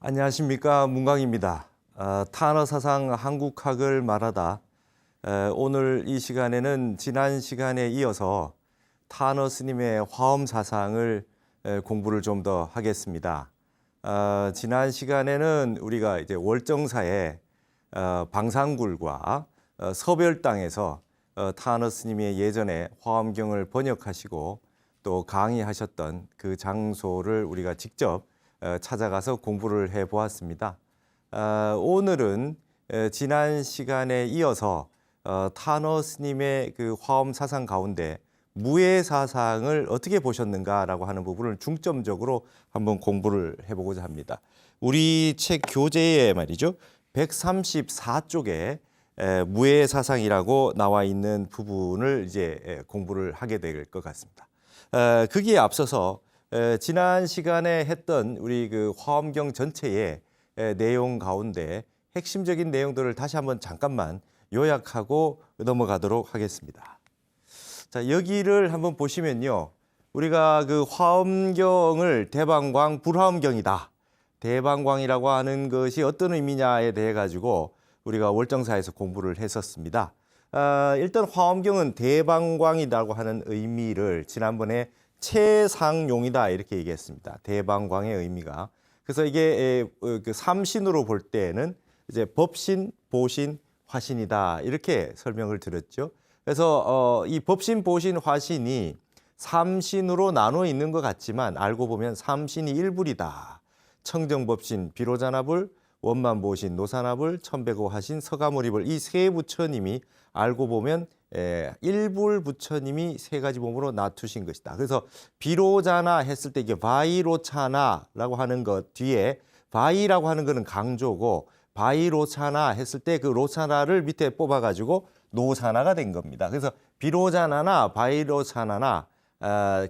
안녕하십니까, 문광입니다. 탄어사상 한국학을 말하다 오늘 이 시간에는 지난 시간에 이어서 탄어 스님의 화엄사상을 공부를 좀 더 하겠습니다. 지난 시간에는 우리가 이제 월정사의 방산굴과 서별당에서 탄어 스님이 예전에 화엄경을 번역하시고 또 강의하셨던 그 장소를 우리가 직접 찾아가서 공부를 해보았습니다. 오늘은 지난 시간에 이어서 탄어 스님의 그 화엄 사상 가운데 무예 사상을 어떻게 보셨는가라고 하는 부분을 중점적으로 한번 공부를 해보고자 합니다. 우리 책 교재에 말이죠, 134쪽에 무예 사상이라고 나와 있는 부분을 이제 공부를 하게 될 것 같습니다. 거기에 앞서서 지난 시간에 했던 우리 그 화엄경 전체의 내용 가운데 핵심적인 내용들을 다시 한번 잠깐만 요약하고 넘어가도록 하겠습니다. 자, 여기를 한번 보시면요, 우리가 그 화엄경을 대방광 불화엄경이다, 대방광이라고 하는 것이 어떤 의미냐에 대해 가지고 우리가 월정사에서 공부를 했었습니다. 일단 화엄경은 대방광이라고 하는 의미를 지난번에 최상용이다 이렇게 얘기했습니다. 대방광의 의미가. 그래서 이게 그 삼신으로 볼 때는 이제 법신, 보신, 화신이다 이렇게 설명을 드렸죠. 그래서 이 법신, 보신, 화신이 삼신으로 나눠 있는 것 같지만 알고 보면 삼신이 일불이다. 청정법신, 비로자나불, 원만보신, 노사나불, 천백오 화신, 서가모리불, 이 세 부처님이 알고 보면 일불 부처님이 세 가지 몸으로 나투신 것이다. 그래서 비로자나 했을 때 이게 바이로차나라고 하는 것 뒤에 바이라고 하는 것은 강조고 바이로차나 했을 때 그 로차나를 밑에 뽑아가지고 노사나가 된 겁니다. 그래서 비로자나나 바이로차나나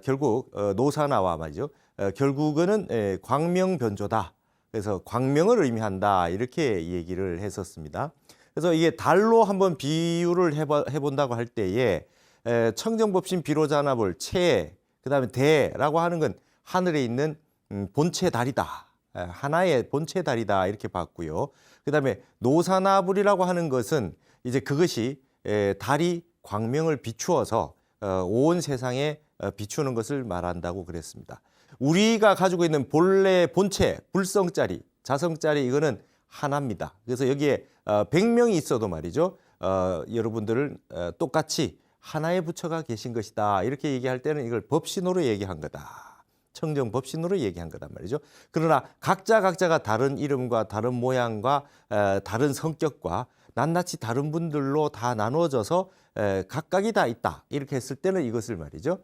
결국 노사나와 말이죠. 결국은 광명변조다. 그래서 광명을 의미한다 이렇게 얘기를 했었습니다. 그래서 이게 달로 한번 비유를 해본다고 할 때에 청정법신 비로자나불 체, 그다음에 대라고 하는 건 하늘에 있는 본체 달이다. 하나의 본체 달이다 이렇게 봤고요. 그다음에 노사나불이라고 하는 것은 이제 그것이 달이 광명을 비추어서 온 세상에 비추는 것을 말한다고 그랬습니다. 우리가 가지고 있는 본래 본체, 불성짜리, 자성짜리 이거는 하나입니다. 그래서 여기에 100명이 있어도 말이죠, 여러분들을 똑같이 하나의 부처가 계신 것이다 이렇게 얘기할 때는 이걸 법신으로 얘기한 거다. 청정 법신으로 얘기한 거단 말이죠. 그러나 각자가 다른 이름과 다른 모양과 다른 성격과 낱낱이 다른 분들로 다 나누어져서 각각이 다 있다 이렇게 했을 때는 이것을 말이죠,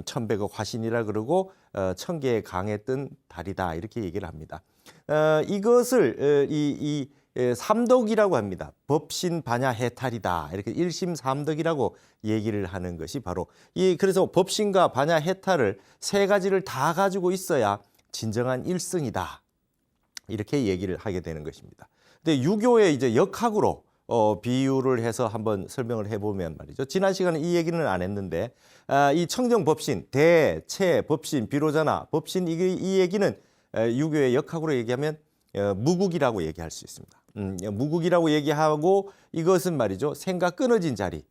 천백억 화신이라 그러고 천개의 강에 뜬 달이다 이렇게 얘기를 합니다. 이것을 이 삼덕이라고 합니다. 법신 반야 해탈이다 이렇게 일심삼덕이라고 얘기를 하는 것이 바로 그래서 법신과 반야 해탈을 세 가지를 다 가지고 있어야 진정한 일승이다 이렇게 얘기를 하게 되는 것입니다. 근데 유교의 이제 역학으로 비유를 해서 한번 설명을 해보면 말이죠. 지난 시간에 이 얘기는 안 했는데 이 청정법신, 대, 체, 법신, 비로자나, 법신 이 얘기는 유교의 역학으로 얘기하면 무국이라고 얘기할 수 있습니다. 무국이라고 얘기하고 이것은 말이죠, 생각 끊어진 자리,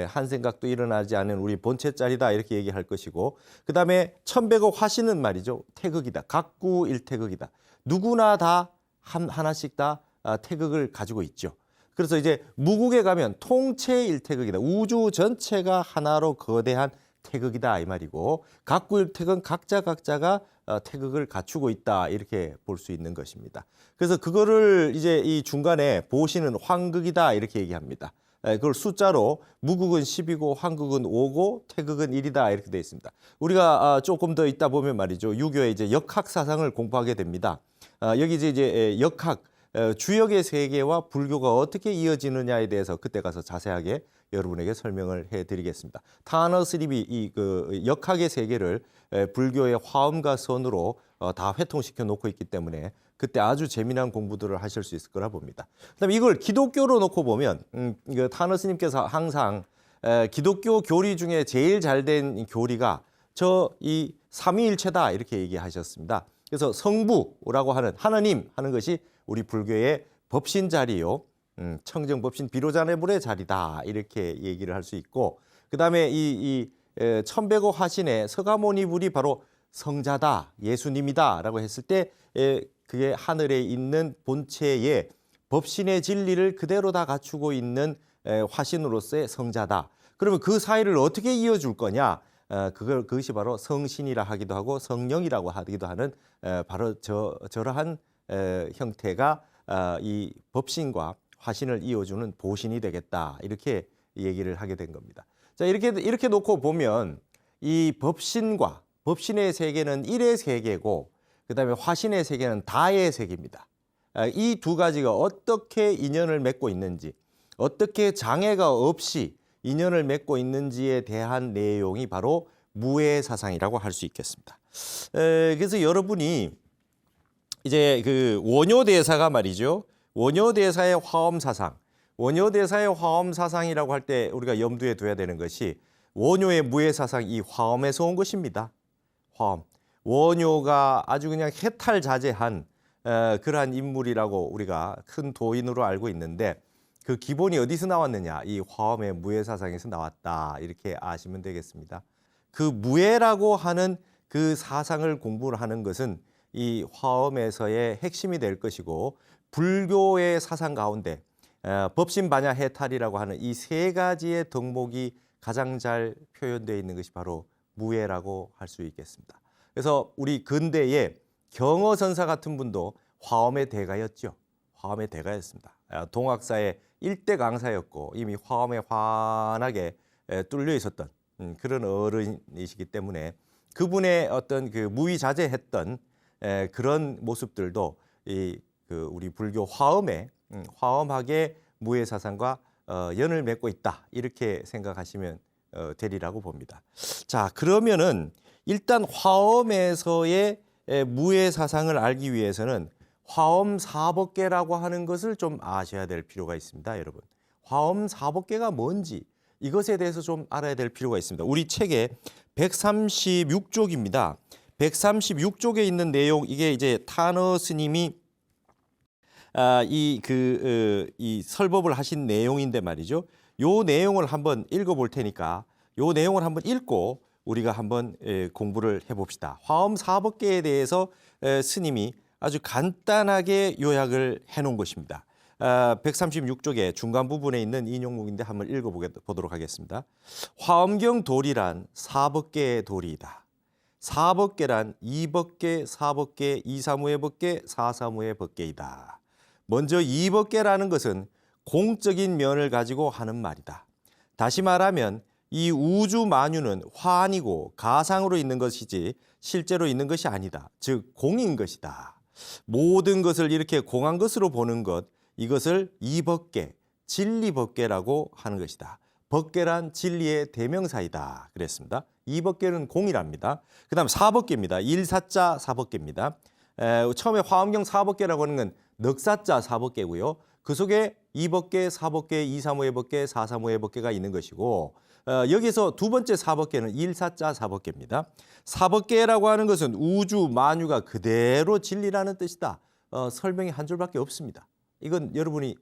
한 생각도 일어나지 않은 우리 본체 자리다 이렇게 얘기할 것이고, 그 다음에 천백억 화신은 말이죠, 태극이다. 각구 일태극이다. 누구나 다 하나씩 다 태극을 가지고 있죠. 그래서 이제 무국에 가면 통체 일태극이다. 우주 전체가 하나로 거대한 태극이다 이 말이고, 각구 일태극은 각자가 태극을 갖추고 있다 이렇게 볼 수 있는 것입니다. 그래서 그거를 이제 이 중간에 보시는 황극이다 이렇게 얘기합니다. 그걸 숫자로 무국은 10이고 황극은 5고 태극은 1이다 이렇게 되어 있습니다. 우리가 조금 더 있다 보면 말이죠, 유교의 이제 역학 사상을 공부하게 됩니다. 여기 이제 역학 주역의 세계와 불교가 어떻게 이어지느냐에 대해서 그때 가서 자세하게 여러분에게 설명을 해드리겠습니다. 탄어 스님이 이 그 역학의 세계를 불교의 화엄과 선으로 다 회통시켜 놓고 있기 때문에 그때 아주 재미난 공부들을 하실 수 있을 거라 봅니다. 그다음에 이걸 기독교로 놓고 보면 탄어 스님께서 항상 기독교 교리 중에 제일 잘된 교리가 이 삼위일체다 이렇게 얘기하셨습니다. 그래서 성부라고 하는 하나님 하는 것이 우리 불교의 법신 자리요. 청정법신 비로자내불의 자리다. 이렇게 얘기를 할 수 있고 그다음에 이 천백오 화신의 서가모니불이 바로 성자다, 예수님이다라고 했을 때 그게 하늘에 있는 본체의 법신의 진리를 그대로 다 갖추고 있는 화신으로서의 성자다. 그러면 그 사이를 어떻게 이어줄 거냐? 그것이 바로 성신이라 하기도 하고 성령이라고 하기도 하는 바로 저러한 형태가 이 법신과 화신을 이어주는 보신이 되겠다. 이렇게 얘기를 하게 된 겁니다. 자, 이렇게 놓고 보면 이 법신의 세계는 일의 세계고 그다음에 화신의 세계는 다의 세계입니다. 이 두 가지가 어떻게 인연을 맺고 있는지, 어떻게 장애가 없이 인연을 맺고 있는지에 대한 내용이 바로 무해사상이라고 할 수 있겠습니다. 그래서 여러분이 이제 그 원효대사가 말이죠. 원효대사의 화엄사상, 원효대사의 화엄사상이라고 할 때 우리가 염두에 둬야 되는 것이 원효의 무해사상, 이 화엄에서 온 것입니다. 화엄. 원효가 아주 그냥 해탈자제한 그러한 인물이라고 우리가 큰 도인으로 알고 있는데 그 기본이 어디서 나왔느냐? 이 화엄의 무해사상에서 나왔다. 이렇게 아시면 되겠습니다. 그 무해라고 하는 그 사상을 공부를 하는 것은 이 화엄에서의 핵심이 될 것이고 불교의 사상 가운데 법신반야 해탈이라고 하는 이 세 가지의 덕목이 가장 잘 표현되어 있는 것이 바로 무해라고 할 수 있겠습니다. 그래서 우리 근대의 경어선사 같은 분도 화엄의 대가였죠. 화엄의 대가였습니다. 동학사의 일대 강사였고 이미 화엄에 환하게 뚫려 있었던 그런 어른이시기 때문에 그분의 어떤 그 무위자제했던 그런 모습들도 우리 불교 화엄하게 무해사상과 연을 맺고 있다 이렇게 생각하시면 되리라고 봅니다. 자, 그러면은 일단 화엄에서의 무해사상을 알기 위해서는 화엄사법계라고 하는 것을 좀 아셔야 될 필요가 있습니다, 여러분. 화엄사법계가 뭔지 이것에 대해서 좀 알아야 될 필요가 있습니다. 우리 책에 136쪽입니다. 136쪽에 있는 내용 이게 이제 타너 스님이 이 설법을 하신 내용인데 말이죠. 요 내용을 한번 읽어볼 테니까 요 내용을 한번 읽고 우리가 한번 공부를 해봅시다. 화엄사법계에 대해서 스님이 아주 간단하게 요약을 해놓은 것입니다. 136쪽의 중간 부분에 있는 인용문인데 한번 읽어보도록 하겠습니다. 화엄경 도리란 사법계의 도리이다. 사법계란 이법계, 사법계, 이사무의 법계, 사사무의 법계이다. 먼저 이법계라는 것은 공적인 면을 가지고 하는 말이다. 다시 말하면 이 우주 만유는 화환이고 가상으로 있는 것이지 실제로 있는 것이 아니다. 즉 공인 것이다. 모든 것을 이렇게 공한 것으로 보는 것, 이것을 이법계, 진리법계라고 하는 것이다. 법계란 진리의 대명사이다. 그랬습니다. 이법계는 공이랍니다. 그 다음 사법계입니다. 일사자 사법계입니다. 처음에 화엄경 사법계라고 하는 건 넉사자 사법계고요. 그 속에 이법계, 사법계, 이사무의 법계, 사사무의 법계가 있는 것이고 여기서 두 번째 사법계는 일사자 사법계입니다. 사법계라고 하는 것은 우주 만유가 그대로 진리라는 뜻이다. 설명이 한 줄밖에 없습니다. 이건 여러분이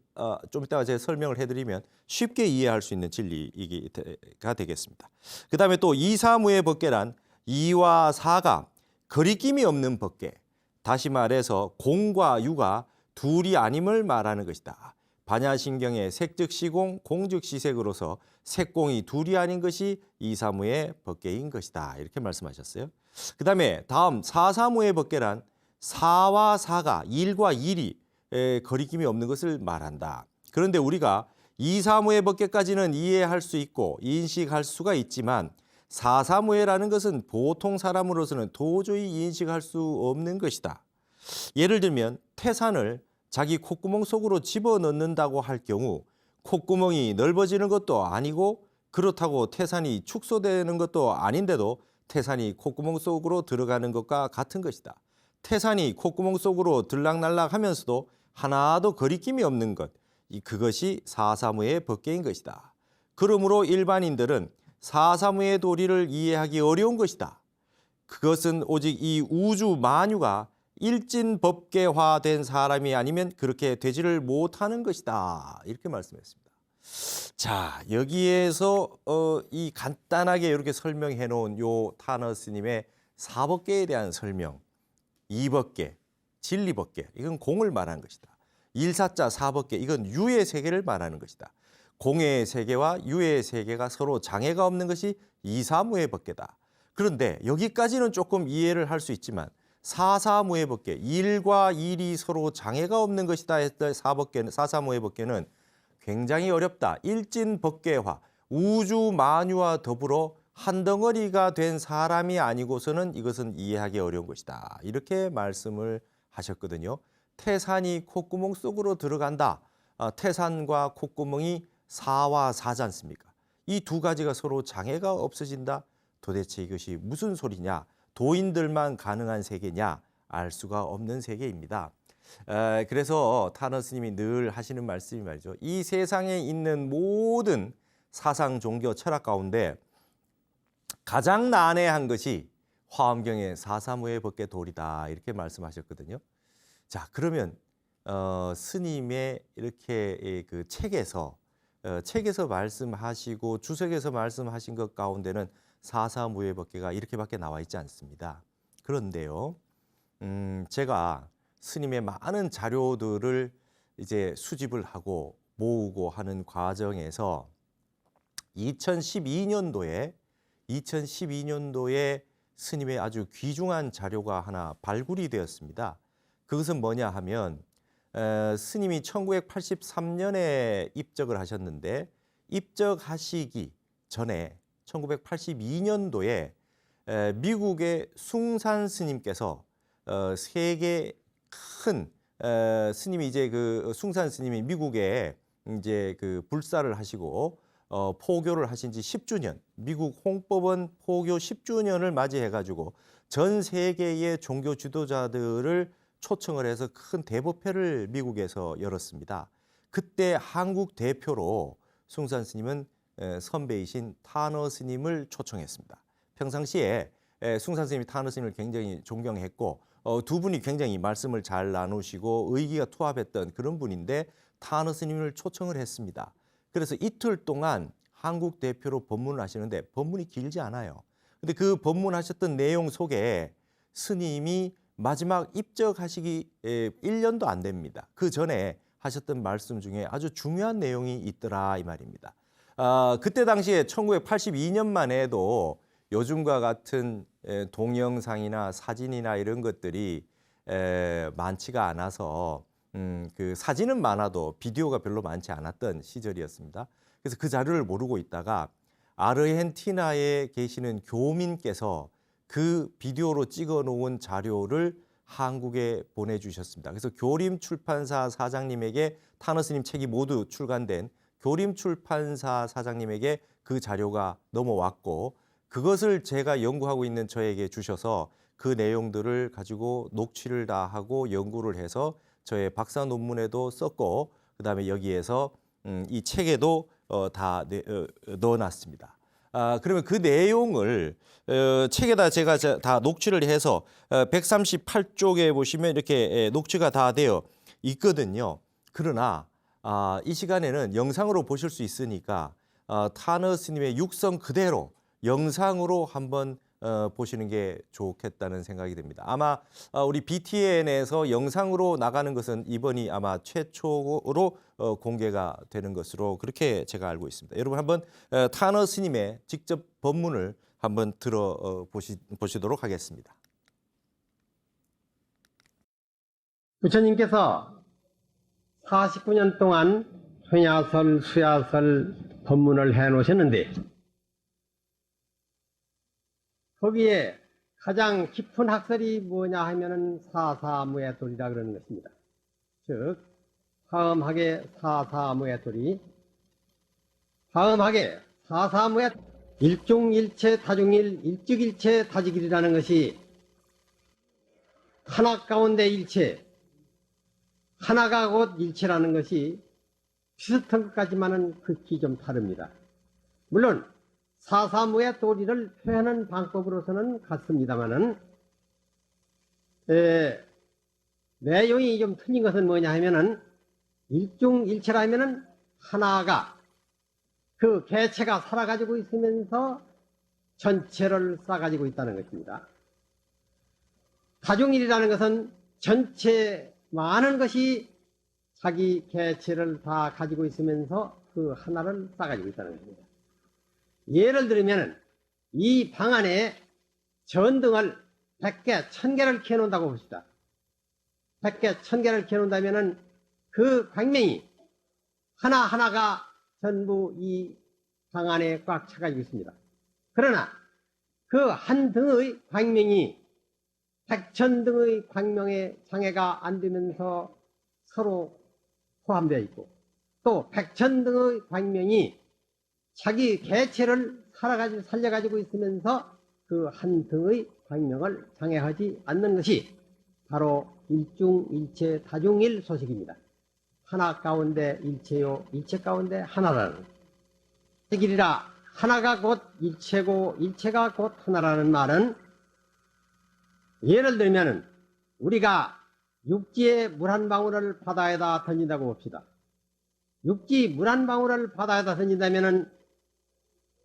좀 이따가 제가 설명을 해드리면 쉽게 이해할 수 있는 진리가 되겠습니다. 그 다음에 또 이사무의 법계란 이와 사가 거리낌이 없는 법계. 다시 말해서 공과 유가 둘이 아님을 말하는 것이다. 반야신경의 색즉시공, 공즉시색으로서 색공이 둘이 아닌 것이 이사무의 법계인 것이다. 이렇게 말씀하셨어요. 그 다음에 다음 사사무의 법계란 사와 사가, 일과 일이 거리낌이 없는 것을 말한다. 그런데 우리가 이사무의 법계까지는 이해할 수 있고 인식할 수가 있지만 사사무예라는 것은 보통 사람으로서는 도저히 인식할 수 없는 것이다. 예를 들면 태산을 자기 콧구멍 속으로 집어넣는다고 할 경우 콧구멍이 넓어지는 것도 아니고 그렇다고 태산이 축소되는 것도 아닌데도 태산이 콧구멍 속으로 들어가는 것과 같은 것이다. 태산이 콧구멍 속으로 들락날락 하면서도 하나도 거리낌이 없는 것, 그것이 사사무의 법계인 것이다. 그러므로 일반인들은 사사무의 도리를 이해하기 어려운 것이다. 그것은 오직 이 우주 만유가 일진법계화된 사람이 아니면 그렇게 되지를 못하는 것이다. 이렇게 말씀했습니다. 자, 여기에서 이 간단하게 이렇게 설명해 놓은 요 타너 스님의 사법계에 대한 설명, 이법계, 진리법계, 이건 공을 말하는 것이다. 일사자 사법계, 이건 유의 세계를 말하는 것이다. 공의 세계와 유의 세계가 서로 장애가 없는 것이 이사무의 법계다. 그런데 여기까지는 조금 이해를 할 수 있지만 사사무의 법계, 일과 일이 서로 장애가 없는 것이다 했던 사법계는, 사사무의 법계는 굉장히 어렵다. 일진법계화, 우주 만유와 더불어 한 덩어리가 된 사람이 아니고서는 이것은 이해하기 어려운 것이다. 이렇게 말씀을 하셨거든요. 태산이 콧구멍 속으로 들어간다. 태산과 콧구멍이 사와 사지 않습니까? 이 두 가지가 서로 장애가 없어진다. 도대체 이것이 무슨 소리냐? 도인들만 가능한 세계냐? 알 수가 없는 세계입니다. 그래서 타너 스님이 늘 하시는 말씀이 말이죠. 이 세상에 있는 모든 사상, 종교, 철학 가운데 가장 난해한 것이 화엄경의 사사무의 법계 도리다. 이렇게 말씀하셨거든요. 자, 그러면 스님의 이렇게 그 책에서 말씀하시고 주석에서 말씀하신 것 가운데는 사사무의 법계가 이렇게밖에 나와 있지 않습니다. 그런데요, 제가 스님의 많은 자료들을 이제 수집을 하고 모으고 하는 과정에서 2012년도에 스님의 아주 귀중한 자료가 하나 발굴이 되었습니다. 그것은 뭐냐 하면 스님이 1983년에 입적을 하셨는데 입적하시기 전에 1982년도에 미국의 숭산 스님께서 세계 큰 스님이 이제 그 숭산 스님이 미국에 이제 그 불사를 하시고 포교를 하신 지 10주년, 미국 홍법원 포교 10주년을 맞이해 가지고 전 세계의 종교 지도자들을 초청을 해서 큰 대법회를 미국에서 열었습니다. 그때 한국 대표로 숭산 스님은 선배이신 타너 스님을 초청했습니다. 평상시에 숭산 스님이 타너 스님을 굉장히 존경했고 두 분이 굉장히 말씀을 잘 나누시고 의기가 투합했던 그런 분인데 타너 스님을 초청을 했습니다. 그래서 이틀 동안 한국 대표로 법문을 하시는데 법문이 길지 않아요. 근데 그 법문하셨던 내용 속에 스님이 마지막 입적하시기 1년도 안 됩니다. 그 전에 하셨던 말씀 중에 아주 중요한 내용이 있더라 이 말입니다. 그때 당시에 1982년만 해도 요즘과 같은 동영상이나 사진이나 이런 것들이 많지가 않아서 그 사진은 많아도 비디오가 별로 많지 않았던 시절이었습니다. 그래서 그 자료를 모르고 있다가 아르헨티나에 계시는 교민께서 그 비디오로 찍어 놓은 자료를 한국에 보내주셨습니다. 그래서 교림출판사 사장님에게 타너 스님 책이 모두 출간된 교림출판사 사장님에게 그 자료가 넘어왔고 그것을 제가 연구하고 있는 저에게 주셔서 그 내용들을 가지고 녹취를 다 하고 연구를 해서 저의 박사 논문에도 썼고 그다음에 여기에서 이 책에도 다 넣어놨습니다. 그러면 그 내용을 책에다 제가 다 녹취를 해서 138쪽에 보시면 이렇게 녹취가 다 되어 있거든요. 그러나 이 시간에는 영상으로 보실 수 있으니까 타너 스님의 육성 그대로 영상으로 한번 보시는 게 좋겠다는 생각이 듭니다. 아마 우리 BTN에서 영상으로 나가는 것은 이번이 아마 최초로 공개가 되는 것으로 그렇게 제가 알고 있습니다. 여러분 한번 타너 스님의 직접 법문을 한번 보시도록 하겠습니다. 부처님께서 49년 동안 회야설, 수야설 법문을 해놓으셨는데 거기에 가장 깊은 학설이 뭐냐 하면은 사사무의 도리라 그러는 것입니다. 즉, 화엄하게 사사무의 도리, 화엄하게 사사무의 일중일체 다중일, 일즉일체 다직일이라는 것이 하나 가운데 일체, 하나가 곧 일체라는 것이 비슷한 것까지만은 극히 좀 다릅니다. 물론 사사무의 도리를 표현하는 방법으로서는 같습니다만은 내용이 좀 틀린 것은 뭐냐 하면은 일중일체라 하면은 하나가 그 개체가 살아가지고 있으면서 전체를 싸가지고 있다는 것입니다. 다중일이라는 것은 전체 많은 것이 자기 개체를 다 가지고 있으면서 그 하나를 싸가지고 있다는 것입니다. 예를 들면 이 방 안에 전등을 100개, 1000개를 켜놓는다고 봅시다. 100개, 1000개를 켜놓는다면 그 광명이 하나하나가 전부 이 방 안에 꽉 차가지고 있습니다. 그러나 그 한 등의 광명이 100,000등의 광명에 장애가 안 되면서 서로 포함되어 있고 또 100,000등의 광명이 자기 개체를 살려가지고 있으면서 그 한 등의 광명을 장애하지 않는 것이 바로 일중일체 다중일 소식입니다. 하나 가운데 일체요, 일체 가운데 하나라는 길이라 하나가 곧 일체고 일체가 곧 하나라는 말은 예를 들면 우리가 육지에 물 한 방울을 바다에다 던진다고 봅시다. 육지 물 한 방울을 바다에다 던진다면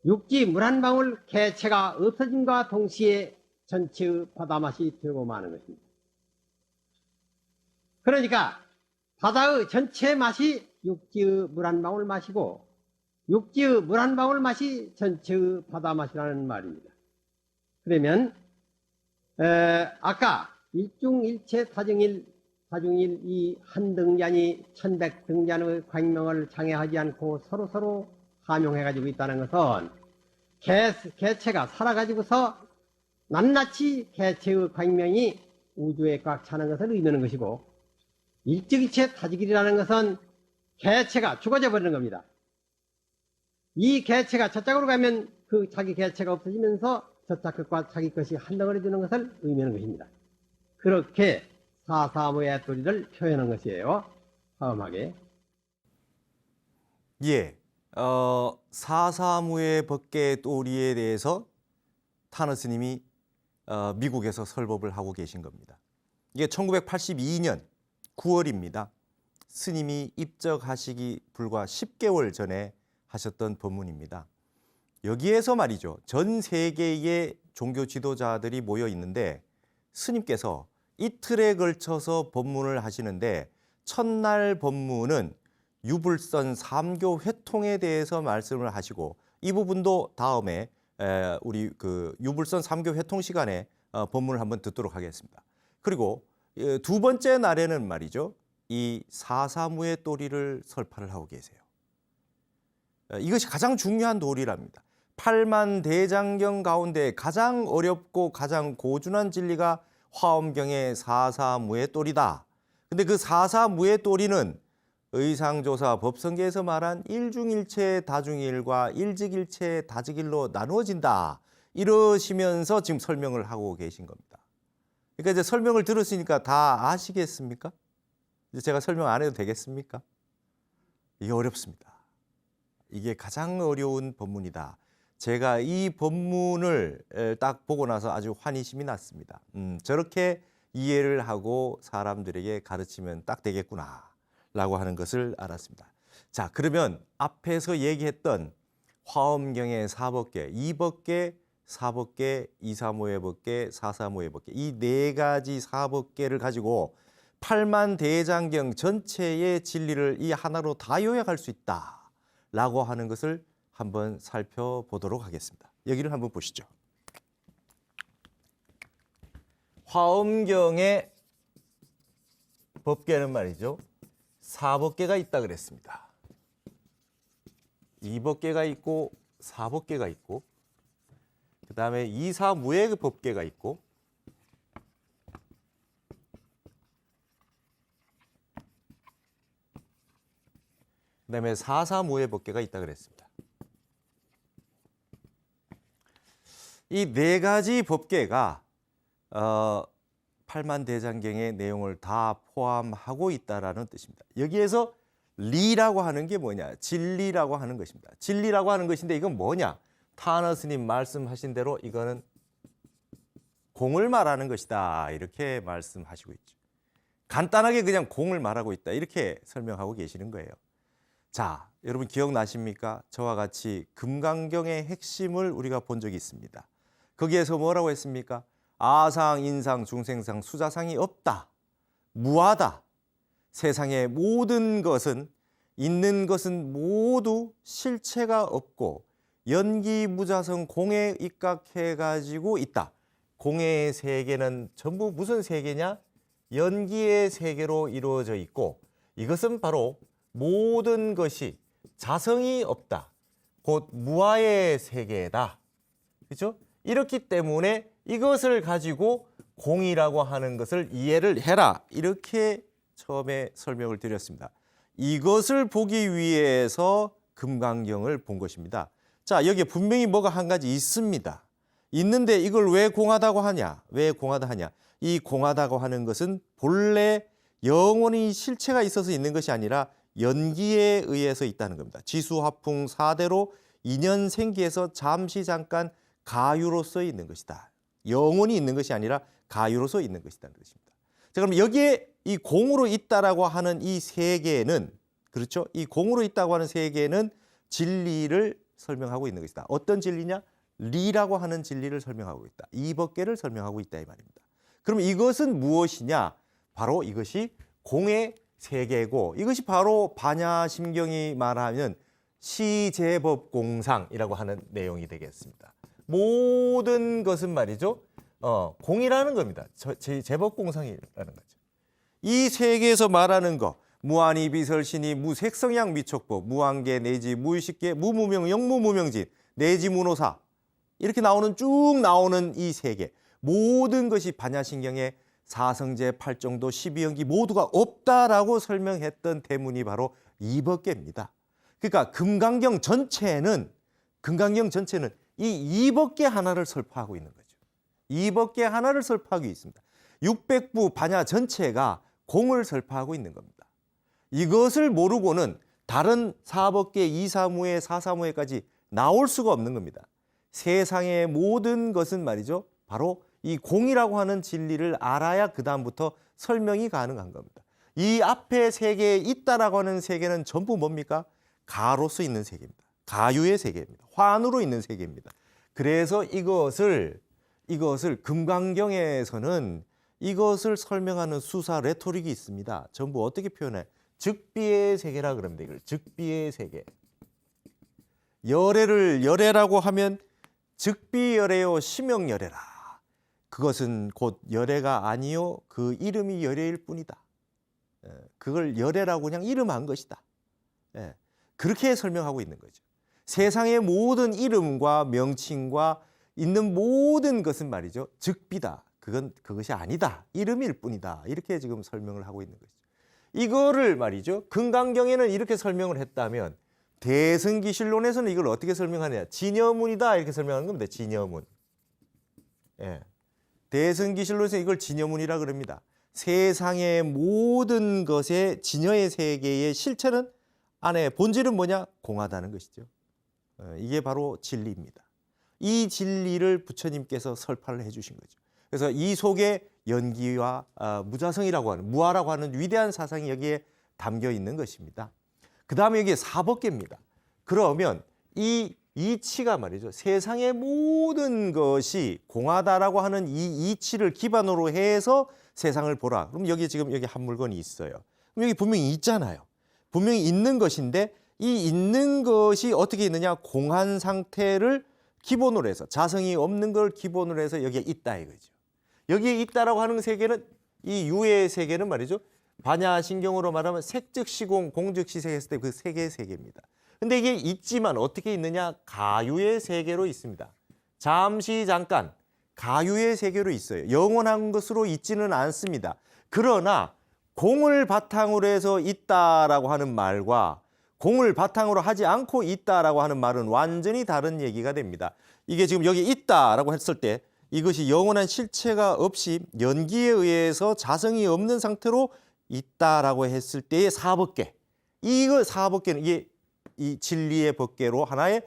육지 물 한 방울 개체가 없어짐과 동시에 전체의 바다맛이 되고 마는 것입니다. 그러니까 바다의 전체 맛이 육지의 물 한 방울 맛이고 육지의 물 한 방울 맛이 전체의 바다맛이라는 말입니다. 그러면 아까 일중일체 다중일 이 한 등잔이 1100등잔의 광명을 장애하지 않고 서로 함용해가지고 있다는 것은 개체가 살아가지고서 낱낱이 개체의 광명이 우주에 꽉 차는 것을 의미하는 것이고 일중일체 다중일이라는 것은 개체가 죽어져 버리는 겁니다. 이 개체가 저쪽으로 가면 그 자기 개체가 없어지면서 저쪽 것과 자기 것이 한 덩어리 되는 것을 의미하는 것입니다. 그렇게 사사무의 도리를 표현한 것이에요. 다음하게. 예, 사사무의 법계 또리에 대해서 타너 스님이 미국에서 설법을 하고 계신 겁니다. 이게 1982년 9월입니다. 스님이 입적하시기 불과 10개월 전에 하셨던 법문입니다. 여기에서 말이죠. 전 세계의 종교 지도자들이 모여 있는데 스님께서 이틀에 걸쳐서 법문을 하시는데 첫날 법문은 유불선 삼교 회통에 대해서 말씀을 하시고 이 부분도 다음에 우리 그 유불선 삼교 회통 시간에 법문을 한번 듣도록 하겠습니다. 그리고 두 번째 날에는 말이죠. 이 사사무의 도리를 설파를 하고 계세요. 이것이 가장 중요한 도리랍니다. 8만 대장경 가운데 가장 어렵고 가장 고준한 진리가 화엄경의 사사무의 도리다. 근데 그 사사무의 도리는 의상조사 법성계에서 말한 일중일체 다중일과 일직일체 다직일로 나누어진다. 이러시면서 지금 설명을 하고 계신 겁니다. 그러니까 이제 설명을 들었으니까 다 아시겠습니까? 이제 제가 설명 안 해도 되겠습니까? 이게 어렵습니다. 이게 가장 어려운 법문이다. 제가 이 법문을 딱 보고 나서 아주 환희심이 났습니다. 저렇게 이해를 하고 사람들에게 가르치면 딱 되겠구나 라고 하는 것을 알았습니다. 자, 그러면 앞에서 얘기했던 화엄경의 사법계, 이법계, 사법계, 이사모의 법계, 사사모의 법계 이 네 가지 사법계를 가지고 8만 대장경 전체의 진리를 이 하나로 다 요약할 수 있다라고 하는 것을 한번 살펴보도록 하겠습니다. 여기를 한번 보시죠. 화엄경의 법계는 말이죠. 사법계가 있다 그랬습니다. 이법계가 있고 사법계가 있고 그다음에 이사무의 법계가 있고 그다음에 사사무의 법계가 있다 그랬습니다. 이 네 가지 법계가 8만 대장경의 내용을 다 포함하고 있다라는 뜻입니다. 여기에서 리라고 하는 게 뭐냐? 진리라고 하는 것입니다. 진리라고 하는 것인데 이건 뭐냐? 타너 스님 말씀하신 대로 이거는 공을 말하는 것이다. 이렇게 말씀하시고 있죠. 간단하게 그냥 공을 말하고 있다. 이렇게 설명하고 계시는 거예요. 자, 여러분 기억나십니까? 저와 같이 금강경의 핵심을 우리가 본 적이 있습니다. 거기에서 뭐라고 했습니까? 아상, 인상, 중생상, 수자상이 없다. 무하다. 세상의 모든 것은 있는 것은 모두 실체가 없고 연기무자성 공에 입각해가지고 있다. 공의 세계는 전부 무슨 세계냐? 연기의 세계로 이루어져 있고 이것은 바로 모든 것이 자성이 없다. 곧 무아의 세계다. 그렇죠? 이렇기 때문에 이것을 가지고 공이라고 하는 것을 이해를 해라. 이렇게 처음에 설명을 드렸습니다. 이것을 보기 위해서 금강경을 본 것입니다. 자, 여기에 분명히 뭐가 한 가지 있습니다. 있는데 이걸 왜 공하다고 하냐? 왜 공하다 하냐? 이 공하다고 하는 것은 본래 영원히 실체가 있어서 있는 것이 아니라 연기에 의해서 있다는 겁니다. 지수화풍 4대로 인연생기에서 잠시 잠깐 가유로서 있는 것이다. 영원히 있는 것이 아니라 가유로서 있는 것이라는 것입니다. 자, 그럼 여기에 이 공으로 있다라고 하는 이 세계는 그렇죠? 이 공으로 있다고 하는 세계는 진리를 설명하고 있는 것이다. 어떤 진리냐? 리라고 하는 진리를 설명하고 있다. 이법계를 설명하고 있다 이 말입니다. 그럼 이것은 무엇이냐? 바로 이것이 공의 세계고 이것이 바로 반야심경이 말하는 시제법공상이라고 하는 내용이 되겠습니다. 모든 것은 말이죠. 공이라는 겁니다. 제법공상이라는 거죠. 이 세계에서 말하는 거 무한히 비설신이 무색성양 미촉법 무한계 내지 무의식계 무무명 영무무명진 내지 무노사 이렇게 나오는 쭉 나오는 이 세계 모든 것이 반야심경의 사성제, 팔정도, 12연기 모두가 없다라고 설명했던 대문이 바로 이법계입니다. 그러니까 금강경 전체는 이 이법계 하나를 설파하고 있는 거죠. 이법계 하나를 설파하고 있습니다. 600부 반야 전체가 공을 설파하고 있는 겁니다. 이것을 모르고는 다른 사법계 2사무회, 4사무회까지 나올 수가 없는 겁니다. 세상의 모든 것은 말이죠. 바로 이 공이라고 하는 진리를 알아야 그 다음부터 설명이 가능한 겁니다. 이 앞에 세계에 있다라고 하는 세계는 전부 뭡니까? 가로서 있는 세계입니다. 가유의 세계입니다. 환으로 있는 세계입니다. 그래서 이것을 금강경에서는 이것을 설명하는 수사 레토릭이 있습니다. 전부 어떻게 표현해? 즉비의 세계라 그럽니다. 이걸 즉비의 세계. 열애라고 하면 즉비열애요 심영열애라. 그것은 곧 열애가 아니요 그 이름이 열애일 뿐이다. 그걸 열애라고 그냥 이름한 것이다. 그렇게 설명하고 있는 거죠. 세상의 모든 이름과 명칭과 있는 모든 것은 말이죠. 즉비다. 그것이 아니다. 이름일 뿐이다. 이렇게 지금 설명을 하고 있는 거죠. 이거를 말이죠. 금강경에는 이렇게 설명을 했다면 대승기실론에서는 이걸 어떻게 설명하냐. 진여문이다. 이렇게 설명하는 겁니다. 진여문. 대승기실론에서 이걸 진여문이라 그럽니다. 세상의 모든 것의 진여의 세계의 실체는 안에 본질은 뭐냐? 공하다는 것이죠. 이게 바로 진리입니다. 이 진리를 부처님께서 설파를 해주신 거죠. 그래서 이 속에 연기와 무자성이라고 하는 무아라고 하는 위대한 사상이 여기에 담겨 있는 것입니다. 그 다음에 여기에 사법계입니다. 그러면 이 이치가 말이죠. 세상의 모든 것이 공하다라고 하는 이 이치를 기반으로 해서 세상을 보라. 그럼 여기 지금 여기 한 물건이 있어요. 그럼 여기 분명히 있잖아요. 분명히 있는 것인데 이 있는 것이 어떻게 있느냐? 공한 상태를 기본으로 해서 자성이 없는 걸 기본으로 해서 여기에 있다 이거죠. 여기에 있다라고 하는 세계는 이 유의 세계는 말이죠. 반야심경으로 말하면 색즉시공, 공즉시색 했을 때 그 세 개의 세계입니다. 근데 이게 있지만 어떻게 있느냐? 가유의 세계로 있습니다. 잠시 잠깐 가유의 세계로 있어요. 영원한 것으로 있지는 않습니다. 그러나 공을 바탕으로 해서 있다라고 하는 말과 공을 바탕으로 하지 않고 있다라고 하는 말은 완전히 다른 얘기가 됩니다. 이게 지금 여기 있다라고 했을 때 이것이 영원한 실체가 없이 연기에 의해서 자성이 없는 상태로 있다라고 했을 때의 사법계. 이거 사법계는 이게 이 진리의 법계로 하나의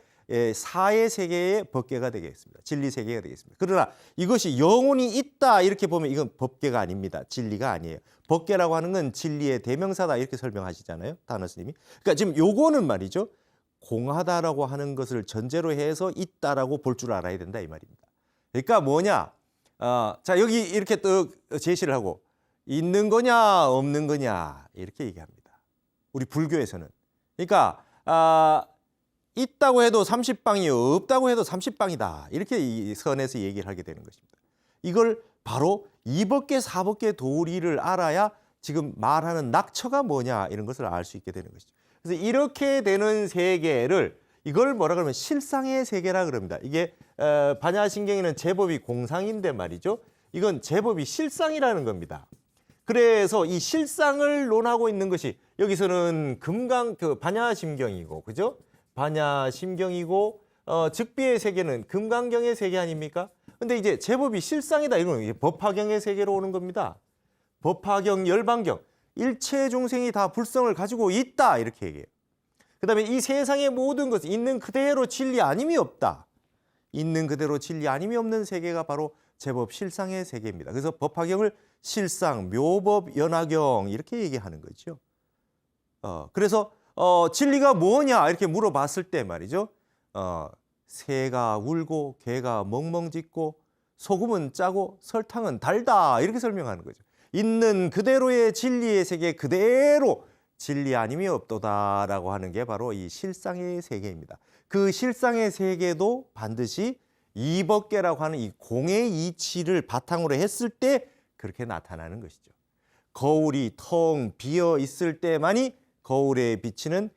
사의 세계의 법계가 되겠습니다. 진리 세계가 되겠습니다. 그러나 이것이 영원히 있다 이렇게 보면 이건 법계가 아닙니다. 진리가 아니에요. 법계라고 하는 건 진리의 대명사다 이렇게 설명하시잖아요. 단어 스님이. 그러니까 지금 요거는 말이죠. 공하다라고 하는 것을 전제로 해서 있다라고 볼 줄 알아야 된다 이 말입니다. 그러니까 뭐냐? 자 여기 이렇게 또 제시를 하고 있는 거냐 없는 거냐 이렇게 얘기합니다. 우리 불교에서는. 그러니까 있다고 해도 30방이 없다고 해도 30방이다. 이렇게 이 선에서 얘기를 하게 되는 것입니다. 이걸 바로 이법계 사법계 도리를 알아야 지금 말하는 낙처가 뭐냐 이런 것을 알 수 있게 되는 것이죠. 그래서 이렇게 되는 세계를 이걸 뭐라 그러면 실상의 세계라 그럽니다. 이게 반야신경에는 제법이 공상인데 말이죠. 이건 제법이 실상이라는 겁니다. 그래서 이 실상을 논하고 있는 것이 여기서는 반야심경이고, 그죠? 반야심경이고, 즉비의 세계는 금강경의 세계 아닙니까? 근데 이제 제법이 실상이다. 이건 이제 법화경의 세계로 오는 겁니다. 법화경, 열반경, 일체 중생이 다 불성을 가지고 있다. 이렇게 얘기해요. 그 다음에 이 세상의 모든 것은 있는 그대로 진리 아님이 없다. 있는 그대로 진리 아님이 없는 세계가 바로 제법 실상의 세계입니다. 그래서 법화경을 실상, 묘법, 연화경 이렇게 얘기하는 거죠. 그래서 진리가 뭐냐 이렇게 물어봤을 때 말이죠. 새가 울고 개가 멍멍 짖고 소금은 짜고 설탕은 달다 이렇게 설명하는 거죠. 있는 그대로의 진리의 세계 그대로 진리 아님이 없도다라고 하는 게 바로 이 실상의 세계입니다. 그 실상의 세계도 반드시 이법계라고 하는 이 공의 이치를 바탕으로 했을 때 그렇게 나타나는 것이죠. 거울이 텅 비어 있을 때만이 거울에 비치는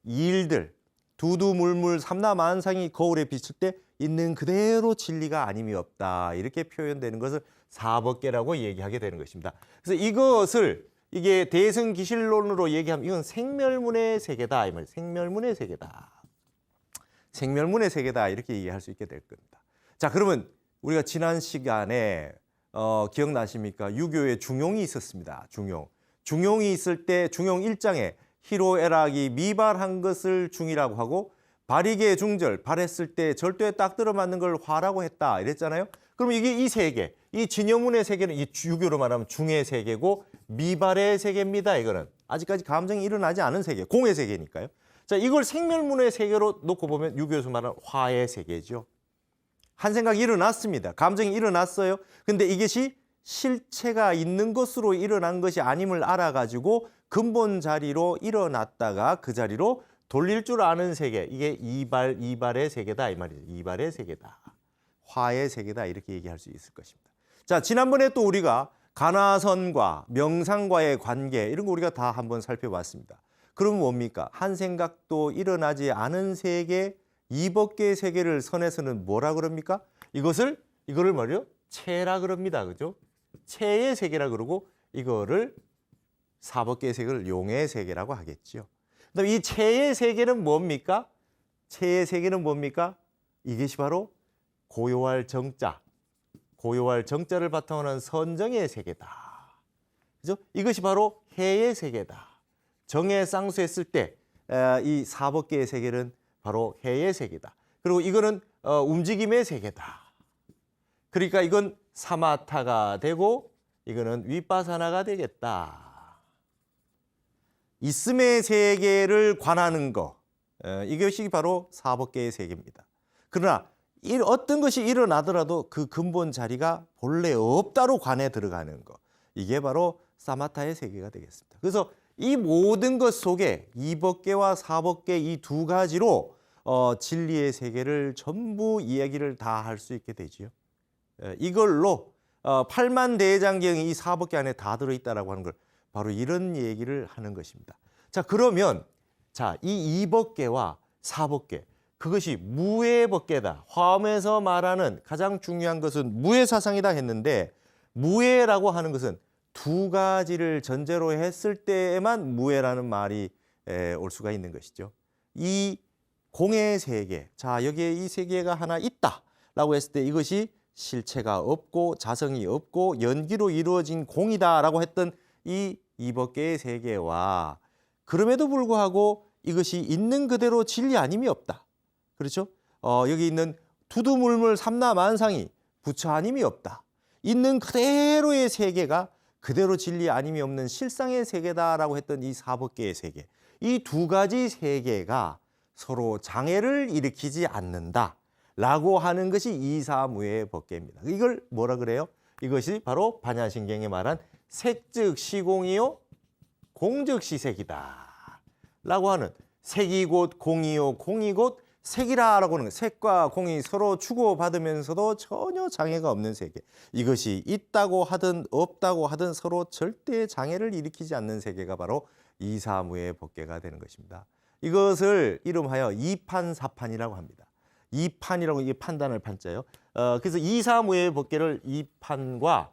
일들, 두두물물 삼라만상이 거울에 비칠 때 있는 그대로 진리가 아님이 없다. 이렇게 표현되는 것을 사법계라고 얘기하게 되는 것입니다. 그래서 이것을 이게 대승기실론으로 얘기하면 이건 생멸문의 세계다. 이 말이에요. 생멸문의 세계다. 생멸문의 세계다. 이렇게 얘기할 수 있게 될 겁니다. 자, 그러면 우리가 지난 시간에 기억나십니까? 유교에 중용이 있었습니다. 중용이 있을 때 중용 1장에 희로애락이 미발한 것을 중이라고 하고 발이계 중절, 발했을 때 절도에 딱 들어맞는 걸 화라고 했다 이랬잖아요. 그럼 이게 이 세계, 이 진여문의 세계는 이 유교로 말하면 중의 세계고 미발의 세계입니다. 이거는 아직까지 감정이 일어나지 않은 세계, 공의 세계니까요. 자, 이걸 생멸문의 세계로 놓고 보면 유교에서 말하는 화의 세계죠. 한 생각이 일어났습니다. 감정이 일어났어요. 근데 이것이 실체가 있는 것으로 일어난 것이 아님을 알아가지고 근본 자리로 일어났다가 그 자리로 돌릴 줄 아는 세계. 이게 이발의 세계다. 이 말이죠. 이발의 세계다. 화의 세계다. 이렇게 얘기할 수 있을 것입니다. 자, 지난번에 또 우리가 간화선과 명상과의 관계 이런 거 우리가 다 한번 살펴봤습니다. 그러면 뭡니까? 한 생각도 일어나지 않은 세계, 이법계의 세계를 선에서는 뭐라 그럽니까? 이거를 말이요? 체라 그럽니다. 그죠? 체의 세계라 그러고 이거를 사법계의 세계를 용의 세계라고 하겠죠. 그다음에 이 체의 세계는 뭡니까? 체의 세계는 뭡니까? 이것이 바로 고요할 정자, 고요할 정자를 바탕으로 한 선정의 세계다. 그죠? 이것이 바로 해의 세계다. 정에 쌍수했을 때 이 사법계의 세계는 바로 해의 세계다. 그리고 이거는 움직임의 세계다. 그러니까 이건 사마타가 되고 이거는 위파사나가 되겠다. 있음의 세계를 관하는 거, 이것이 바로 사법계의 세계입니다. 그러나 어떤 것이 일어나더라도 그 근본 자리가 본래 없다로 관해 들어가는 거, 이게 바로 사마타의 세계가 되겠습니다. 그래서 이 모든 것 속에 이법계와 사법계 이 두 가지로 진리의 세계를 전부 이야기를 다 할 수 있게 되지요. 이걸로 팔만대장경이 이 사법계 안에 다 들어있다라고 하는 걸 바로 이런 얘기를 하는 것입니다. 자, 그러면 이 이법계와 사법계 그것이 무의 법계다. 화엄에서 말하는 가장 중요한 것은 무의 사상이다 했는데 무의라고 하는 것은 두 가지를 전제로 했을 때에만 무의라는 말이 올 수가 있는 것이죠. 이 공의 세계, 자 여기에 이 세계가 하나 있다라고 했을 때 이것이 실체가 없고 자성이 없고 연기로 이루어진 공이다라고 했던 이 이법계의 세계와 그럼에도 불구하고 이것이 있는 그대로 진리 아님이 없다. 그렇죠? 여기 있는 두두물물 삼라만상이 부처 아님이 없다. 있는 그대로의 세계가 그대로 진리 아님이 없는 실상의 세계다라고 했던 이 사법계의 세계. 이 두 가지 세계가 서로 장애를 일으키지 않는다라고 하는 것이 이사무의 법계입니다. 이걸 뭐라 그래요? 이것이 바로 반야신경에 말한 색즉 시공이요 공즉 시색이다 라고 하는 색이 곧 공이요 공이 곧 색이라고 하는 색과 공이 서로 주고받으면서도 전혀 장애가 없는 세계. 이것이 있다고 하든 없다고 하든 서로 절대 장애를 일으키지 않는 세계가 바로 이사무의 법계가 되는 것입니다. 이것을 이름하여 이판사판이라고 합니다. 이판이라고 이게 판단을 판자예요. 그래서 이사무의 법계를 이판과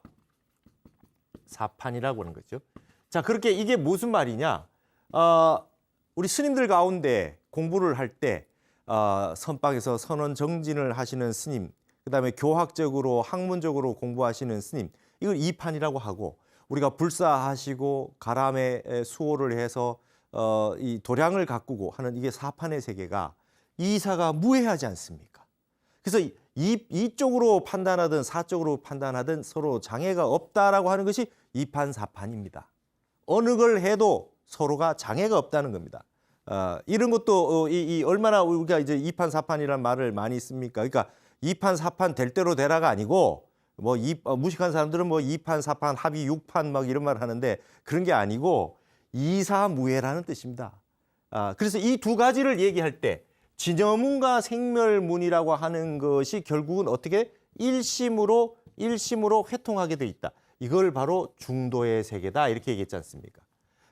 사판이라고 하는 거죠. 자, 그렇게 이게 무슨 말이냐? 우리 스님들 가운데 공부를 할 때 선방에서 선원 정진을 하시는 스님, 그다음에 교학적으로 학문적으로 공부하시는 스님, 이걸 이판이라고 하고, 우리가 불사하시고 가람에 수호를 해서 이 도량을 가꾸고 하는 이게 사판의 세계가 이사가 무해하지 않습니까? 그래서 이쪽으로 판단하든 사쪽으로 판단하든 서로 장애가 없다라고 하는 것이 이판사판입니다. 어느 걸 해도 서로가 장애가 없다는 겁니다. 이런 것도 얼마나 우리가 이제 이판사판이라는 말을 많이 씁니까? 그러니까 이판사판 될 대로 되라가 아니고 뭐 무식한 사람들은 뭐 이판사판 합의 육판 막 이런 말 하는데 그런 게 아니고 이사무해라는 뜻입니다. 그래서 이 두 가지를 얘기할 때 진여문과 생멸문이라고 하는 것이 결국은 어떻게 일심으로 회통하게 돼 있다. 이걸 바로 중도의 세계다 이렇게 얘기했지 않습니까?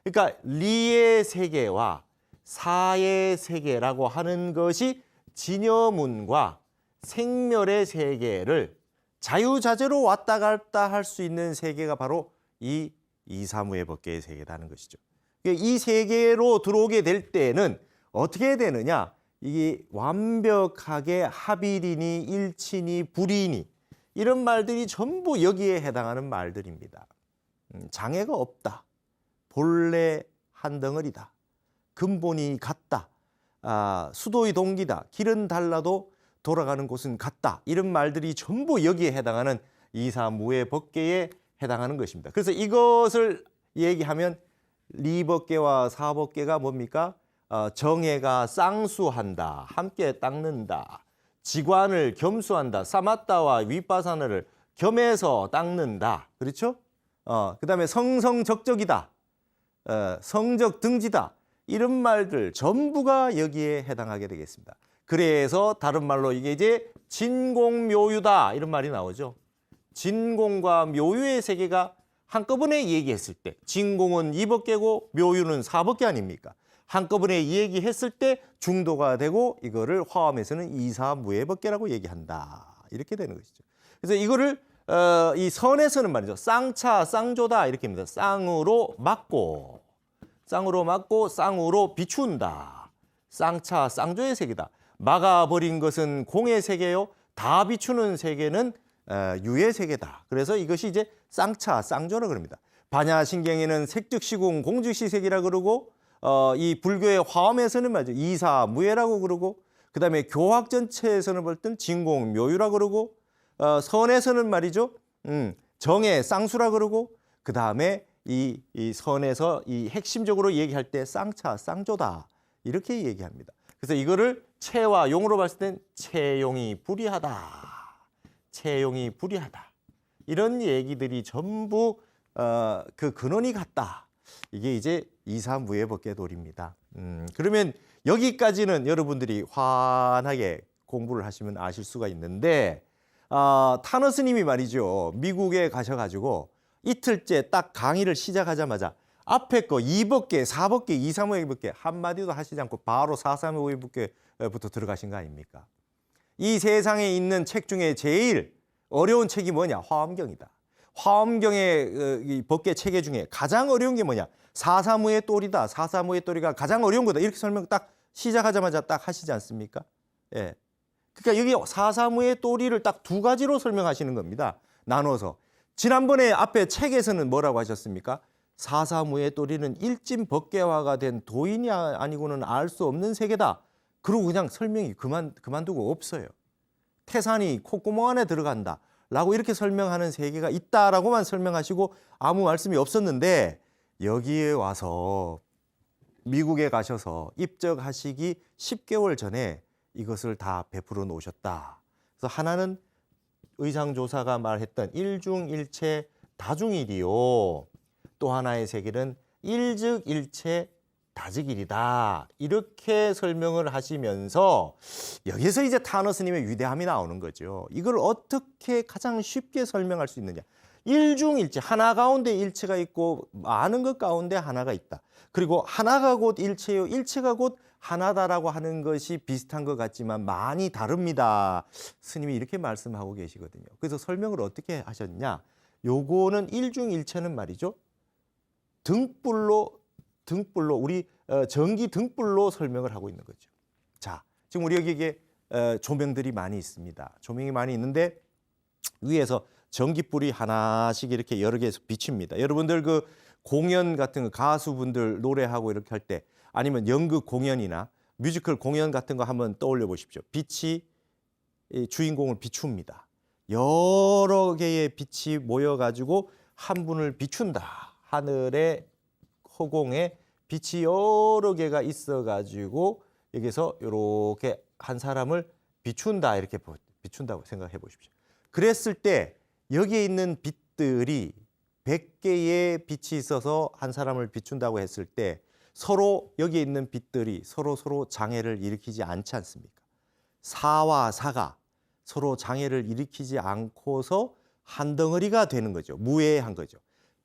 그러니까 리의 세계와 사의 세계라고 하는 것이 진여문과 생멸의 세계를 자유자재로 왔다 갔다 할 수 있는 세계가 바로 이 이사무의 법계의 세계라는 것이죠. 이 세계로 들어오게 될 때는 어떻게 되느냐? 이게 완벽하게 합일이니 일치니 불이니 이런 말들이 전부 여기에 해당하는 말들입니다. 장애가 없다. 본래 한 덩어리다. 근본이 같다. 수도의 동기다. 길은 달라도 돌아가는 곳은 같다. 이런 말들이 전부 여기에 해당하는 이사무의 법계에 해당하는 것입니다. 그래서 이것을 얘기하면 리법계와 사법계가 뭡니까? 정해가 쌍수한다. 함께 닦는다. 지관을 겸수한다. 사마타와 윗바사나를 겸해서 닦는다. 그렇죠? 그다음에 성성적적이다. 성적등지다. 이런 말들 전부가 여기에 해당하게 되겠습니다. 그래서 다른 말로 이게 이제 진공묘유다 이런 말이 나오죠. 진공과 묘유의 세계가 한꺼번에 얘기했을 때 진공은 이법계고 묘유는 사법계 아닙니까? 한꺼번에 얘기했을 때 중도가 되고 이거를 화엄에서는 이사무해법계라고 얘기한다. 이렇게 되는 것이죠. 그래서 이거를 이 선에서는 말이죠. 쌍차, 쌍조다 이렇게 합니다. 쌍으로 막고 쌍으로 비춘다. 쌍차, 쌍조의 세계다. 막아버린 것은 공의 세계요. 다 비추는 세계는 유의 세계다. 그래서 이것이 이제 쌍차, 쌍조라 그럽니다. 반야신경에는 색즉시공, 공즉시색이라 그러고 이 불교의 화엄에서는 말이죠. 이사무해라고 그러고 그다음에 교학 전체에서는 볼 땐 진공, 묘유라 그러고 선에서는 말이죠. 정해, 쌍수라 그러고 그다음에 이 선에서 이 핵심적으로 얘기할 때 쌍차, 쌍조다 이렇게 얘기합니다. 그래서 이거를 체와 용으로 봤을 땐 체용이 불이하다. 체용이 불이하다. 이런 얘기들이 전부 그 근원이 같다. 이게 이제 이사무해법계 도리입니다. 그러면 여기까지는 여러분들이 환하게 공부를 하시면 아실 수가 있는데 타너 스님이 말이죠. 미국에 가셔가지고 이틀째 딱 강의를 시작하자마자 앞에 거 2법계, 4법계, 이사무해법계 한마디도 하시지 않고 바로 4사무해법계부터 들어가신 거 아닙니까? 이 세상에 있는 책 중에 제일 어려운 책이 뭐냐? 화엄경이다. 화엄경의 이 법계 체계 중에 가장 어려운 게 뭐냐? 사사무의 똘이다. 사사무의 똘이가 가장 어려운 거다. 이렇게 설명 딱 시작하자마자 딱 하시지 않습니까? 예. 그러니까 여기 사사무의 똘이를 딱 두 가지로 설명하시는 겁니다. 나눠서. 지난번에 앞에 책에서는 뭐라고 하셨습니까? 사사무의 똘이는 일진 법계화가 된 도인이 아니고는 알 수 없는 세계다. 그리고 그냥 설명이 그만두고 없어요. 태산이 콧구멍 안에 들어간다라고 이렇게 설명하는 세계가 있다라고만 설명하시고 아무 말씀이 없었는데 여기에 와서 미국에 가셔서 입적하시기 10개월 전에 이것을 다 베풀어 놓으셨다. 그래서 하나는 의상조사가 말했던 일중일체 다중일이요. 또 하나의 세계는 일즉일체 다즉일이다. 이렇게 설명을 하시면서 여기서 이제 타너 스님의 위대함이 나오는 거죠. 이걸 어떻게 가장 쉽게 설명할 수 있느냐. 일중일체, 하나 가운데 일체가 있고 많은 것 가운데 하나가 있다. 그리고 하나가 곧 일체요, 일체가 곧 하나다라고 하는 것이 비슷한 것 같지만 많이 다릅니다. 스님이 이렇게 말씀하고 계시거든요. 그래서 설명을 어떻게 하셨냐. 요거는 일중일체는 말이죠. 등불로 우리 전기 등불로 설명을 하고 있는 거죠. 자, 지금 우리 여기에 조명들이 많이 있습니다. 조명이 많이 있는데 위에서 전기불이 하나씩 이렇게 여러 개에서 비칩니다. 여러분들 그 공연 같은 거 가수분들 노래하고 이렇게 할 때 아니면 연극 공연이나 뮤지컬 공연 같은 거 한번 떠올려 보십시오. 빛이 주인공을 비춥니다. 여러 개의 빛이 모여가지고 한 분을 비춘다. 하늘의 허공에 빛이 여러 개가 있어가지고 여기서 이렇게 한 사람을 비춘다. 이렇게 비춘다고 생각해 보십시오. 그랬을 때 여기에 있는 빛들이 100개의 빛이 있어서 한 사람을 비춘다고 했을 때 서로 여기에 있는 빛들이 서로 장애를 일으키지 않지 않습니까? 사와 사가 서로 장애를 일으키지 않고서 한 덩어리가 되는 거죠. 무해한 거죠.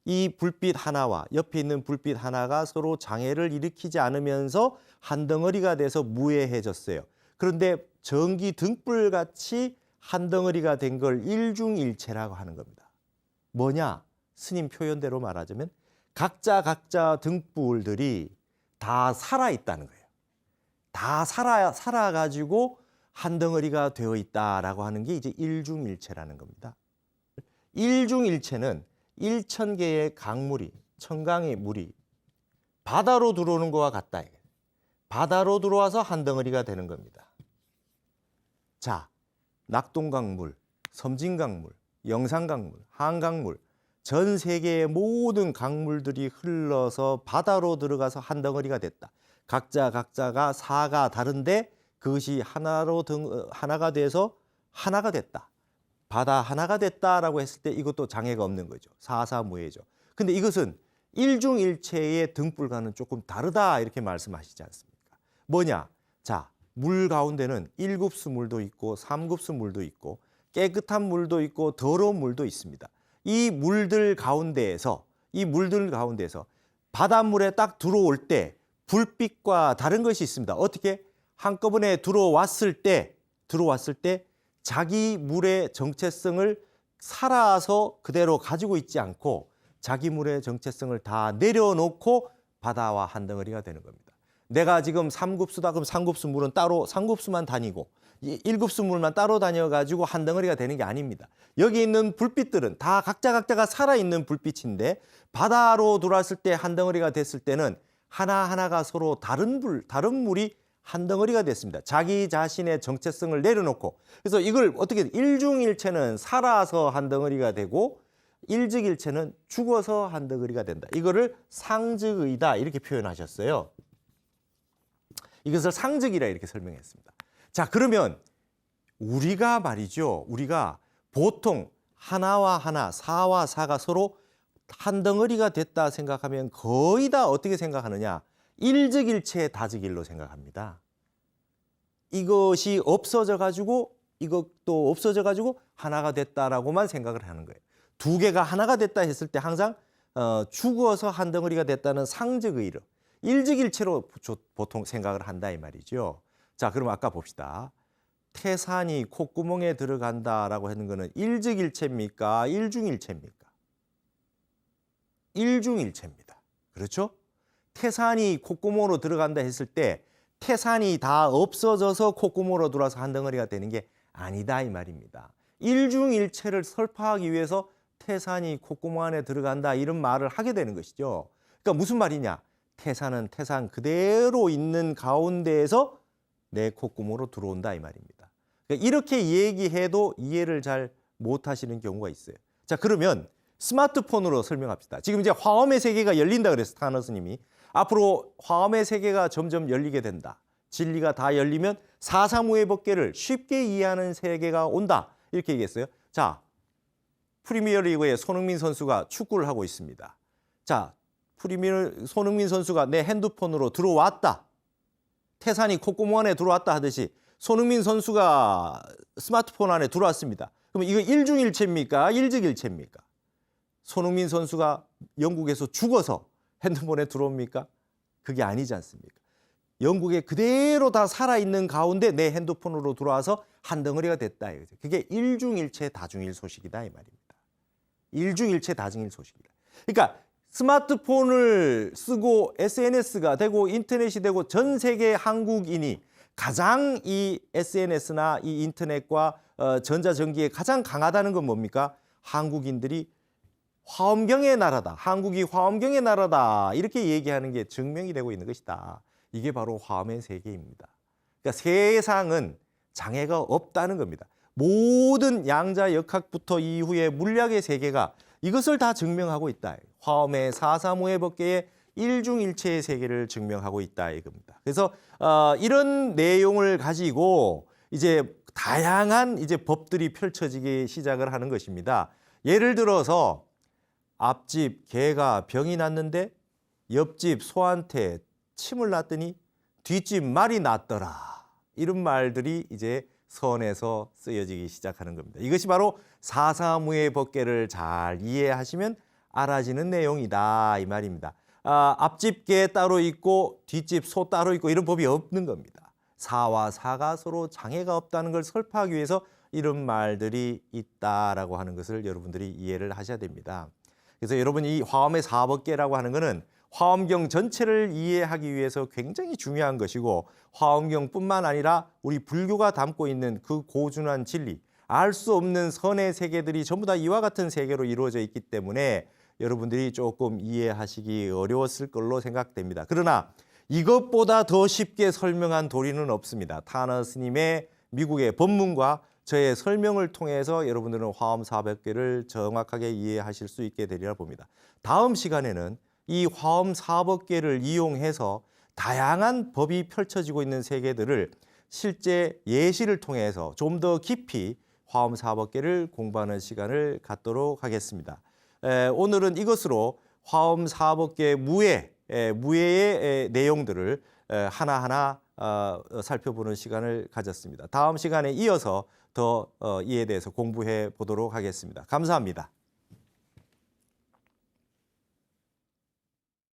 이 불빛 하나와 옆에 있는 불빛 하나가 서로 장애를 일으키지 않으면서 한 덩어리가 돼서 무해해졌어요. 그런데 전기 등불같이 한 덩어리가 된 걸 일중일체라고 하는 겁니다. 뭐냐? 스님 표현대로 말하자면 각자 등불들이 다 살아있다는 거예요. 다 살아가지고 한 덩어리가 되어 있다라고 하는 게 이제 일중일체라는 겁니다. 일중일체는 1000개의 강물이, 천강의 물이 바다로 들어오는 것과 같다. 바다로 들어와서 한 덩어리가 되는 겁니다. 자, 낙동강물, 섬진강물, 영산강물, 한강물, 전 세계의 모든 강물들이 흘러서 바다로 들어가서 한 덩어리가 됐다. 각자가 사가 다른데 그것이 하나가 돼서 하나가 됐다. 바다 하나가 됐다라고 했을 때 이것도 장애가 없는 거죠. 사사무예죠. 근데 이것은 일중일체의 등불과는 조금 다르다 이렇게 말씀하시지 않습니까? 뭐냐? 자, 물 가운데는 1급수 물도 있고 3급수 물도 있고 깨끗한 물도 있고 더러운 물도 있습니다. 이 물들 가운데에서 바닷물에 딱 들어올 때 불빛과 다른 것이 있습니다. 어떻게? 한꺼번에 들어왔을 때 자기 물의 정체성을 살아서 그대로 가지고 있지 않고 자기 물의 정체성을 다 내려놓고 바다와 한 덩어리가 되는 겁니다. 내가 지금 3급수다 그럼 3급수 물은 따로 3급수만 다니고 1급수 물만 따로 다녀가지고 한 덩어리가 되는 게 아닙니다. 여기 있는 불빛들은 다 각자가 살아있는 불빛인데 바다로 들어왔을 때 한 덩어리가 됐을 때는 하나하나가 서로 다른 물이 한 덩어리가 됐습니다. 자기 자신의 정체성을 내려놓고. 그래서 이걸 어떻게 일중일체는 살아서 한 덩어리가 되고 일즉일체는 죽어서 한 덩어리가 된다. 이거를 상즉의다 이렇게 표현하셨어요. 이것을 상즉이라 이렇게 설명했습니다. 자, 그러면 우리가 보통 하나와 하나, 사와 사가 서로 한 덩어리가 됐다 생각하면 거의 다 어떻게 생각하느냐? 일즉일체 다즉일로 생각합니다. 이것이 없어져가지고 이것도 없어져가지고 하나가 됐다라고만 생각을 하는 거예요. 두 개가 하나가 됐다 했을 때 항상 죽어서 한 덩어리가 됐다는 상즉의로 일즉일체로 보통 생각을 한다 이 말이죠. 자, 그럼 아까 봅시다. 태산이 콧구멍에 들어간다라고 하는 거는 일즉일체입니까? 일중일체입니까? 일중일체입니다. 그렇죠? 태산이 콧구멍으로 들어간다 했을 때 태산이 다 없어져서 콧구멍으로 들어와서 한 덩어리가 되는 게 아니다 이 말입니다. 일중일체를 설파하기 위해서 태산이 콧구멍 안에 들어간다 이런 말을 하게 되는 것이죠. 그러니까 무슨 말이냐? 태산은 태산 그대로 있는 가운데에서 내 콧구멍으로 들어온다 이 말입니다. 그러니까 이렇게 얘기해도 이해를 잘 못하시는 경우가 있어요. 자, 그러면 스마트폰으로 설명합시다. 지금 이제 화엄의 세계가 열린다 그랬어, 타너 스님이. 앞으로 화엄의 세계가 점점 열리게 된다. 진리가 다 열리면 사사무의 법계를 쉽게 이해하는 세계가 온다. 이렇게 얘기했어요. 자, 프리미어리그의 손흥민 선수가 축구를 하고 있습니다. 자, 손흥민 선수가 내 핸드폰으로 들어왔다. 태산이 콧구멍 안에 들어왔다 하듯이 손흥민 선수가 스마트폰 안에 들어왔습니다. 그럼 이거 일중일체입니까? 일직일체입니까? 손흥민 선수가 영국에서 죽어서 핸드폰에 들어옵니까? 그게 아니지 않습니까? 영국에 그대로 다 살아있는 가운데 내 핸드폰으로 들어와서 한 덩어리가 됐다. 이거죠. 그게 일중일체 다중일 소식이다 이 말입니다. 일중일체 다중일 소식이다. 그러니까 스마트폰을 쓰고 SNS가 되고 인터넷이 되고 전 세계 한국인이 가장 이 SNS나 이 인터넷과 전자전기에 가장 강하다는 건 뭡니까? 한국인들이 화엄경의 나라다. 한국이 화엄경의 나라다. 이렇게 얘기하는 게 증명이 되고 있는 것이다. 이게 바로 화엄의 세계입니다. 그러니까 세상은 장애가 없다는 겁니다. 모든 양자역학부터 이후의 물리학의 세계가 이것을 다 증명하고 있다. 화엄의 사사무의 법계의 일중일체의 세계를 증명하고 있다 이겁니다. 그래서 이런 내용을 가지고 이제 다양한 이제 법들이 펼쳐지기 시작을 하는 것입니다. 예를 들어서 앞집 개가 병이 났는데 옆집 소한테 침을 놨더니 뒷집 말이 낫더라. 이런 말들이 이제 선에서 쓰여지기 시작하는 겁니다. 이것이 바로 사사무의 법계를 잘 이해하시면 알아지는 내용이다 이 말입니다. 앞집 개 따로 있고 뒷집 소 따로 있고 이런 법이 없는 겁니다. 사와 사가 서로 장애가 없다는 걸 설파하기 위해서 이런 말들이 있다라고 하는 것을 여러분들이 이해를 하셔야 됩니다. 그래서 여러분 이 화엄의 사법계라고 하는 것은 화엄경 전체를 이해하기 위해서 굉장히 중요한 것이고 화엄경뿐만 아니라 우리 불교가 담고 있는 그 고준한 진리, 알 수 없는 선의 세계들이 전부 다 이와 같은 세계로 이루어져 있기 때문에 여러분들이 조금 이해하시기 어려웠을 걸로 생각됩니다. 그러나 이것보다 더 쉽게 설명한 도리는 없습니다. 타너 스님의 미국의 법문과 저의 설명을 통해서 여러분들은 화엄 사법계를 정확하게 이해하실 수 있게 되리라 봅니다. 다음 시간에는 이 화엄 사법계를 이용해서 다양한 법이 펼쳐지고 있는 세계들을 실제 예시를 통해서 좀 더 깊이 화엄 사법계를 공부하는 시간을 갖도록 하겠습니다. 오늘은 이것으로 화엄 사법계 무예의 내용들을 하나하나 살펴보는 시간을 가졌습니다. 다음 시간에 이어서 더 이에 대해서 공부해 보도록 하겠습니다. 감사합니다.